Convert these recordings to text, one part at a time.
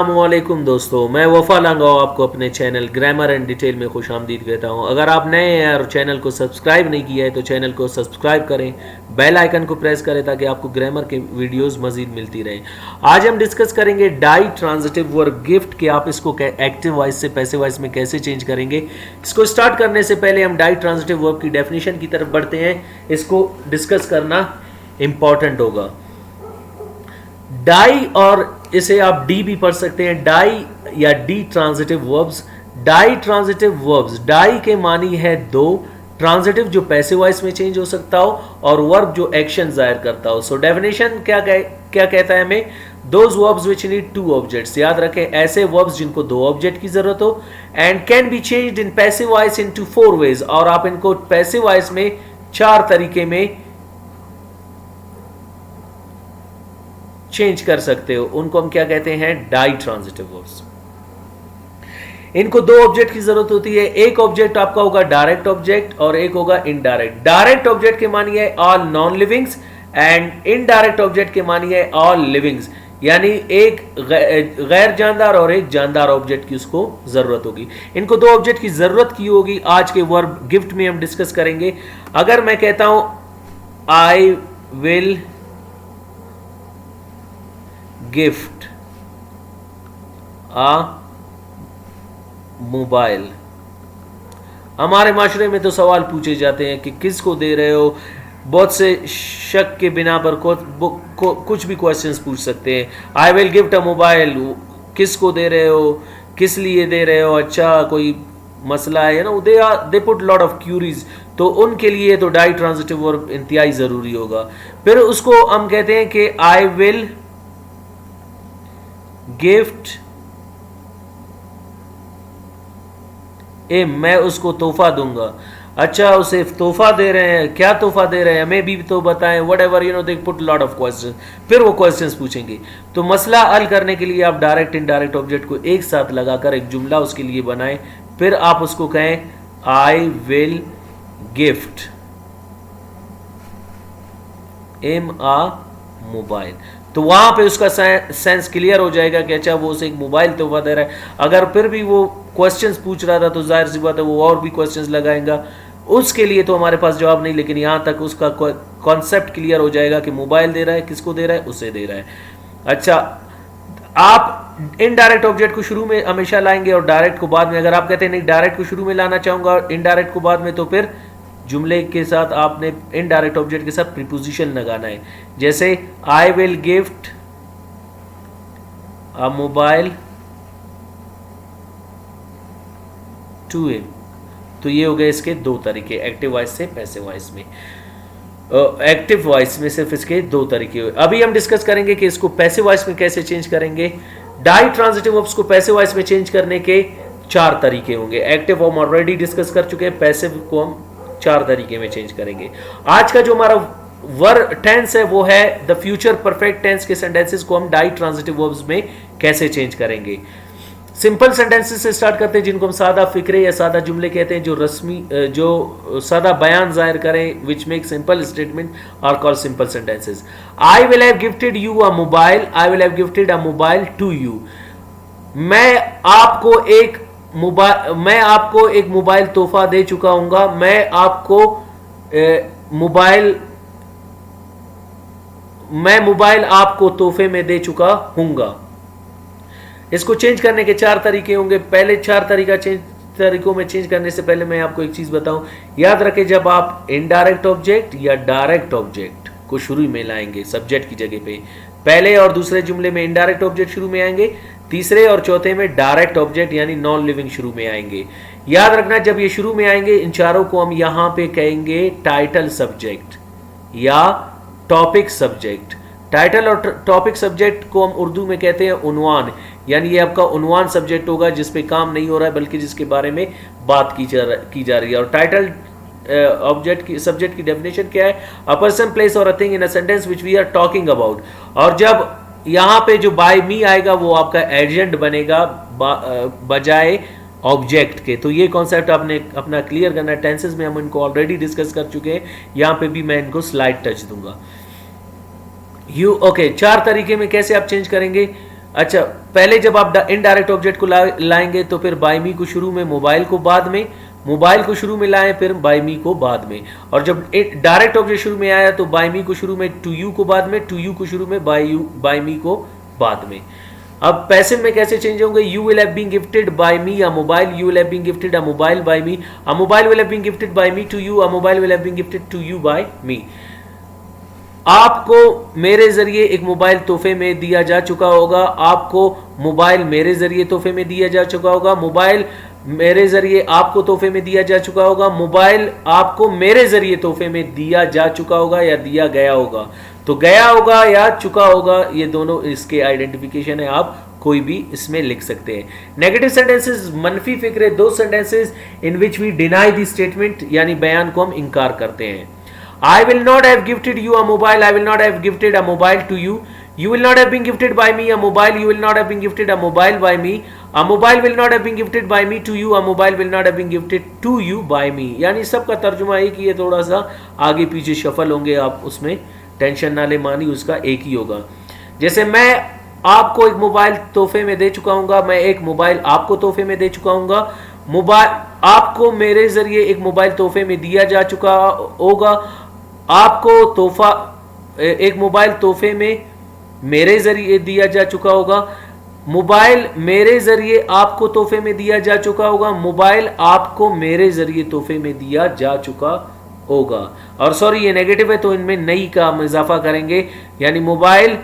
अस्सलामुअलैकुम दोस्तों, मैं वफ़ा लांगाओ आपको अपने चैनल ग्रामर एंड डिटेल में खुशामदीद कहता हूं। अगर आप नए हैं और चैनल को सब्सक्राइब नहीं किया है तो चैनल को सब्सक्राइब करें, बेल आइकन को प्रेस करें ताकि आपको ग्रामर के वीडियोस मजीद मिलती रहें। आज हम डिस्कस करेंगे डाई ट्रांजिटिव वर्ब गिफ्ट कि आप इसको एक्टिव वॉइस से पैसिव वॉइस में कैसे चेंज करेंगे। इसको स्टार्ट करने से पहले हम डाई ट्रांजिटिव वर्ब की डेफिनेशन की तरफ बढ़ते हैं। इसको डिस्कस करना इंपॉर्टेंट होगा। डाई, और इसे आप डी भी पढ़ सकते हैं, डाई या ditransitive verbs. Ditransitive verbs, di के मानी है दो, ट्रांजिटिव जो पैसिव वॉइस में चेंज हो सकता हो और वर्ब जो एक्शन जाहिर करता हो। सो डेफिनेशन क्या कहता है हमें, those verbs which need two objects. याद रखें, ऐसे वर्ब्स जिनको दो ऑब्जेक्ट की जरूरत हो, and can be changed in passive voice into 4 ways, और आप इनको पैसिव वॉइस में 4 तरीके में चेंज कर सकते हो। उनको हम क्या कहते हैं, डाई ट्रांजिटिव वर्ब्स। इनको दो ऑब्जेक्ट की जरूरत होती है। एक ऑब्जेक्ट आपका होगा डायरेक्ट ऑब्जेक्ट और एक होगा इनडायरेक्ट। डायरेक्ट ऑब्जेक्ट के मानिए all non livings and indirect object के मानिए ऑल लिविंग्स, यानी एक गैर जानदार और एक जानदार ऑब्जेक्ट की उसको जरूरत होगी। इनको दो ऑब्जेक्ट की जरूरत की होगी। आज के वर्ब गिफ्ट में हम डिस्कस करेंगे। अगर मैं कहता हूं I will gift a mobile, हमारे माशरे में तो सवाल पूछे जाते हैं कि किसको दे रहे हो। बहुत से शक के बिना पर कुछ भी क्वेश्चंस पूछ सकते हैं। आई विल गिफ्ट अ मोबाइल, किसको दे रहे हो, किस लिए दे रहे हो, अच्छा कोई मसला है ना, they put lot of queries. तो उनके लिए तो डाई ट्रांजिटिव वर्ब इंतहाई जरूरी होगा। फिर उसको हम कहते हैं कि आई विल गिफ्ट ए, मैं उसको तोहफा दूंगा। अच्छा, उसे तोहफा दे रहे हैं, क्या तोहफा दे रहे हैं हमें भी तो बताएं, what ever you know, they put lot of question. फिर वो क्वेश्चंस पूछेंगे। तो मसला हल करने के लिए आप डायरेक्ट इनडायरेक्ट ऑब्जेक्ट को एक साथ लगाकर एक जुमला उसके लिए बनाएं। फिर आप उसको कहें I will gift him a mobile. तो वहां पे उसका सेंस क्लियर हो जाएगा कि अच्छा वो उसे एक मोबाइल तोहफा दे रहा है। अगर फिर भी वो क्वेश्चंस पूछ रहा था तो जाहिर सी बात है वो और भी क्वेश्चंस लगाएगा। उसके लिए तो हमारे पास जवाब नहीं, लेकिन यहां तक उसका कॉन्सेप्ट क्लियर हो जाएगा कि मोबाइल दे रहा है, किसको दे रहा है, उसे दे रहा है। अच्छा, आप इनडायरेक्ट ऑब्जेक्ट को शुरू में हमेशा लाएंगे और डायरेक्ट को बाद में। अगर आप कहते हैं नहीं डायरेक्ट को शुरू में लाना चाहूंगा और इनडायरेक्ट को बाद में, तो फिर जुमले के साथ आपने इनडायरेक्ट ऑब्जेक्ट के साथ प्रीपोजिशन लगाना है। जैसे I will gift a mobile to him. तो ये हो गए इसके दो तरीके, एक्टिव वॉइस से पैसिव वॉइस में। एक्टिव वॉइस में सिर्फ इसके दो तरीके हुए। अभी हम डिस्कस करेंगे कि इसको पैसिव वॉइस में कैसे चेंज करेंगे। डाई ट्रांजिटिव वर्ब्स को पैसिव वॉइस में चेंज करने के 4 तरीके होंगे। एक्टिव हम ऑलरेडी डिस्कस कर चुके हैं, पैसिव को हम 4 तरीके में चेंज करेंगे। आज का जो हमारा वर्ब टेंस है वो है द फ्यूचर परफेक्ट टेंस के सेंटेंसेस को हम डाई ट्रांजिटिव वर्ब्स में कैसे चेंज करेंगे। सिंपल सेंटेंसेस से स्टार्ट करते हैं जिनको हम सादा फिक्रे या सादा जुमले कहते हैं, जो रस्मी जो सादा बयान जाहिर करें, which make simple statement are called simple sentences. I will have gifted you a mobile, I will have gifted a mobile to you. मैं आपको एक मोबाइल तोहफा दे चुका हूंगा। मैं आपको मोबाइल आपको तोहफे में दे चुका हूंगा। इसको चेंज करने के 4 तरीके होंगे। पहले 4 तरीकों में चेंज करने से पहले मैं आपको एक चीज बताऊं, याद रखें जब आप इनडायरेक्ट ऑब्जेक्ट या डायरेक्ट ऑब्जेक्ट को शुरू में लाएंगे सब्जेक्ट की जगह पे, पहले और दूसरे जुमले में इनडायरेक्ट ऑब्जेक्ट शुरू में आएंगे, तीसरे और चौथे में डायरेक्ट ऑब्जेक्ट यानी नॉन लिविंग शुरू में आएंगे। याद रखना जब ये शुरू में आएंगे इन चारों को हम यहां पे कहेंगे टाइटल सब्जेक्ट या टॉपिक सब्जेक्ट। टाइटल और टॉपिक सब्जेक्ट को हम उर्दू में कहते हैं उन्वान, यानी ये आपका उन्वान सब्जेक्ट होगा जिस पे काम नहीं हो रहा है बल्कि जिसके बारे में बात की जा रही है। और टाइटल ऑब्जेक्ट की सब्जेक्ट की डेफिनेशन क्या है, अ पर्सन प्लेस और a thing in a sentence which we are talking about. और जब यहां पे जो बाय मी आएगा वो आपका एडजेंट बनेगा बजाय ऑब्जेक्ट के। तो ये कॉन्सेप्ट आपने अपना क्लियर करना है। टेंसेस में हम इनको ऑलरेडी डिस्कस कर चुके हैं, यहां पे भी मैं इनको स्लाइड टच दूंगा। ओके, 4 तरीके में कैसे आप चेंज करेंगे। अच्छा, पहले जब आप इनडायरेक्ट ऑब्जेक्ट को लाएंगे तो फिर बाय मी को शुरू में, मोबाइल को बाद में, मोबाइल को शुरू में लाएं फिर बाय मी को बाद में। और जब डायरेक्ट ऑब्जेक्ट शुरू में आया तो बाय मी को शुरू में, टू यू को बाद में, टू यू को शुरू में, बाय मी को बाद में। अब पैसिव में कैसे चेंज होंगे? You will have been gifted by me a mobile, you will have been gifted a mobile by me, a mobile will have been gifted by me to you, a mobile will have been gifted to you by me. आपको मेरे जरिए एक mobile तोहफे में दिया जा चुका होगा, आपको मोबाइल मेरे जरिए तोहफे में दिया जा चुका होगा, मोबाइल मेरे जरिए आपको तोहफे में दिया जा चुका होगा, मोबाइल आपको मेरे जरिए तोहफे में दिया जा चुका होगा या दिया गया होगा। तो गया होगा या चुका होगा, ये दोनों इसके आइडेंटिफिकेशन है, आप कोई भी इसमें लिख सकते हैं। नेगेटिव सेंटेंसेस, मनफी फिक्रे, दो sentences in which we deny the statement, यानी बयान को हम इनकार करते हैं। I will not have gifted you a mobile, I will not have gifted a mobile to you, you will not have been gifted by me a mobile, you will not have been gifted a mobile by me, a mobile will not have been gifted by me to you, a mobile will not have been gifted to you by me। यानी सबका तर्जुमा है कि ये थोड़ा सा आगे पीछे शफल होंगे, आप उसमें टेंशन ना ले, मानी उसका एक ही होगा। जैसे मैं आपको एक मोबाइल तोहफे में दे चुका हूँ, मैं एक मोबाइल आपको तोहफे में दे चुका हूँ, मोबाइल आपको मेरे जरिए एक मोबाइल तोहफे में दिया जा चुका होगा, आपको तोहफा एक मोबाइल तोहफे में मेरे जरिए दिया जा चुका होगा, मोबाइल मेरे जरिए आपको तोहफे में दिया जा चुका होगा, मोबाइल आपको मेरे जरिए तोहफे में दिया जा चुका होगा। और सॉरी ये नेगेटिव है तो इनमें नई का हम इजाफा करेंगे, यानी मोबाइल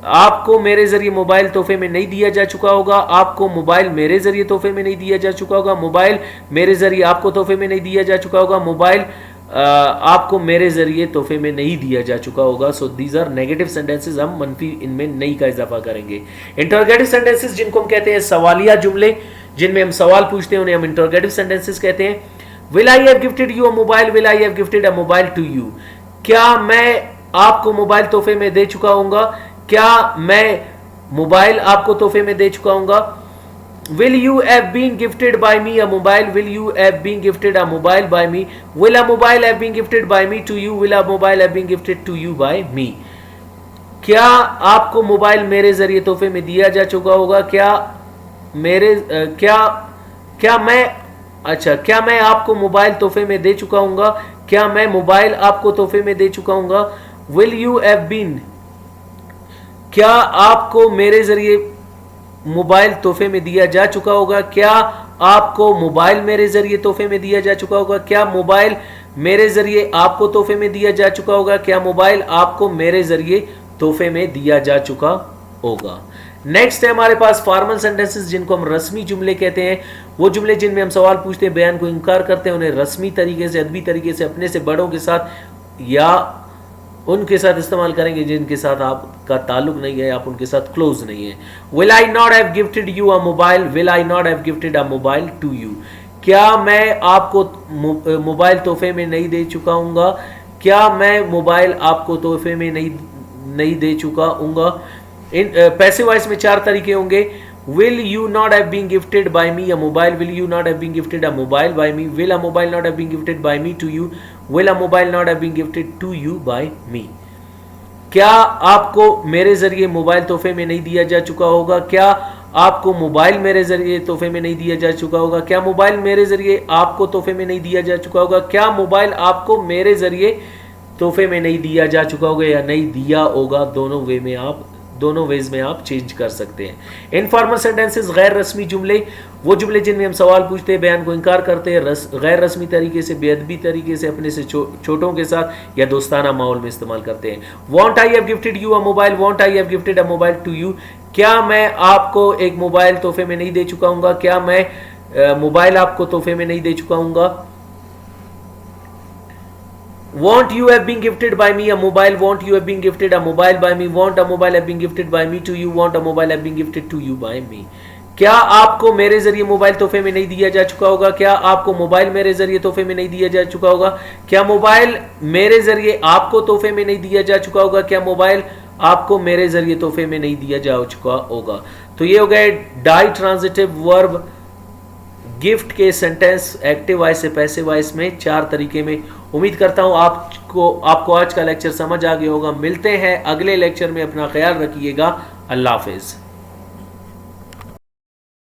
आपको मेरे जरिए मोबाइल तोहफे में नहीं दिया जा चुका होगा, आपको मोबाइल मेरे जरिए तोहफे में नहीं दिया जा चुका होगा, मोबाइल मेरे जरिए आपको तोहफे में नहीं दिया जा चुका होगा, मोबाइल आपको मेरे जरिए तोहफे में नहीं दिया जा चुका होगा। So these are negative sentences, हम मनफी इनमें नई का इजाफा करेंगे। इंटरोगेटिव सेंटेंसेस जिनको हम कहते हैं सवालिया जुमले, जिनमें हम सवाल पूछते हैं, उन्हें हम इंटरोगेटिव सेंटेंसेस कहते हैं। Will I have gifted you a mobile, will I have gifted a mobile to you, क्या मैं आपको मोबाइल तोहफे में दे चुका हूंगा, क्या मैं मोबाइल आपको तोहफे में दे चुका हूंगा। Will you have been gifted by me a mobile, will you have been gifted a mobile by me, will a mobile have been gifted by me to you, will a mobile have been gifted to you by me। क्या आपको mobile मेरे जरिए तोहफे में दिया जा चुका होगा, क्या मैं आपको मोबाइल तोहफे में दे चुका हूंगा, क्या मैं मोबाइल आपको तोहफे में दे चुका हूंगा। Will you have been, क्या आपको मेरे जरिए मोबाइल तोहफे में दिया जा चुका होगा, क्या आपको मोबाइल मेरे जरिए तोहफे में दिया जा चुका होगा, क्या मोबाइल मेरे जरिए आपको तोहफे में दिया जा चुका होगा, क्या मोबाइल आपको मेरे जरिए तोहफे में दिया जा चुका होगा। नेक्स्ट है हमारे पास फॉर्मल सेंटेंसेस जिनको हम रस्मी जुमले कहते हैं। वो जुमले जिनमें हम सवाल पूछते हैं, बयान को इनकार करते हैं, उन्हें रस्मी तरीके से, अदबी तरीके से अपने से बड़ों के साथ या उनके साथ इस्तेमाल करेंगे जिनके साथ आपका ताल्लुक नहीं है, आप उनके साथ क्लोज नहीं है। Will I not have gifted you a mobile, will I not have gifted a mobile to you, क्या मैं आपको मोबाइल तोहफे में नहीं दे चुका हूँगा, क्या मैं मोबाइल आपको तोहफे में नहीं दे चुका हूँगा। इन पैसिव वॉइस में 4 तरीके होंगे। Will you not have been gifted by me a mobile, will you not have been gifted a mobile by me, will a mobile not have been gifted by me to you, will a mobile not have been gifted to you by me। क्या आपको मेरे जरिए mobile तोहफे में नहीं दिया जा चुका होगा, क्या आपको मोबाइल मेरे जरिए तोहफे में नहीं दिया जा चुका होगा, क्या मोबाइल मेरे जरिए आपको तोहफे में नहीं दिया जा चुका होगा, क्या मोबाइल आपको मेरे जरिए तोहफे में नहीं दिया जा चुका होगा या नहीं दिया होगा। दोनों वेज में आप चेंज कर सकते हैं। इनफॉर्मल सेंटेंसेस गैर रस्मी जुमले, वो जुमले जिनमें हम सवाल पूछते हैं, बयान को इनकार करते हैं, गैर रस्मी तरीके से, बेअदबी तरीके से, अपने से छोटों के साथ या दोस्ताना माहौल में इस्तेमाल करते हैं। Won't I have gifted you a mobile, won't I have gifted a mobile to you, क्या मैं आपको एक मोबाइल तोहफे में नहीं दे चुका हूँगा, क्या मैं मोबाइल आपको तोहफे में नहीं दे चुका हूँगा। Want you have been gifted by me a mobile, want you have been gifted a mobile by me, want a mobile have been gifted by me to you, want a mobile have been gifted to you by me। क्या आपको मेरे जरिए mobile तोहफे में नहीं दिया जा चुका होगा, क्या आपको मोबाइल मेरे जरिए तोहफे में नहीं दिया जा चुका होगा, क्या मोबाइल मेरे जरिए आपको तोहफे में नहीं दिया जा चुका होगा, क्या मोबाइल आपको मेरे जरिए तोहफे में नहीं दिया जा चुका होगा। तो ये हो गए डाई ट्रांजिटिव वर्ब गिफ्ट के सेंटेंस एक्टिव वॉइस से पैसिव वॉइस में 4 तरीके में उम्मीद करता हूँ आपको आज का लेक्चर समझ आ गया होगा। मिलते हैं अगले लेक्चर में, अपना ख्याल रखिएगा। अल्लाह हाफिज़।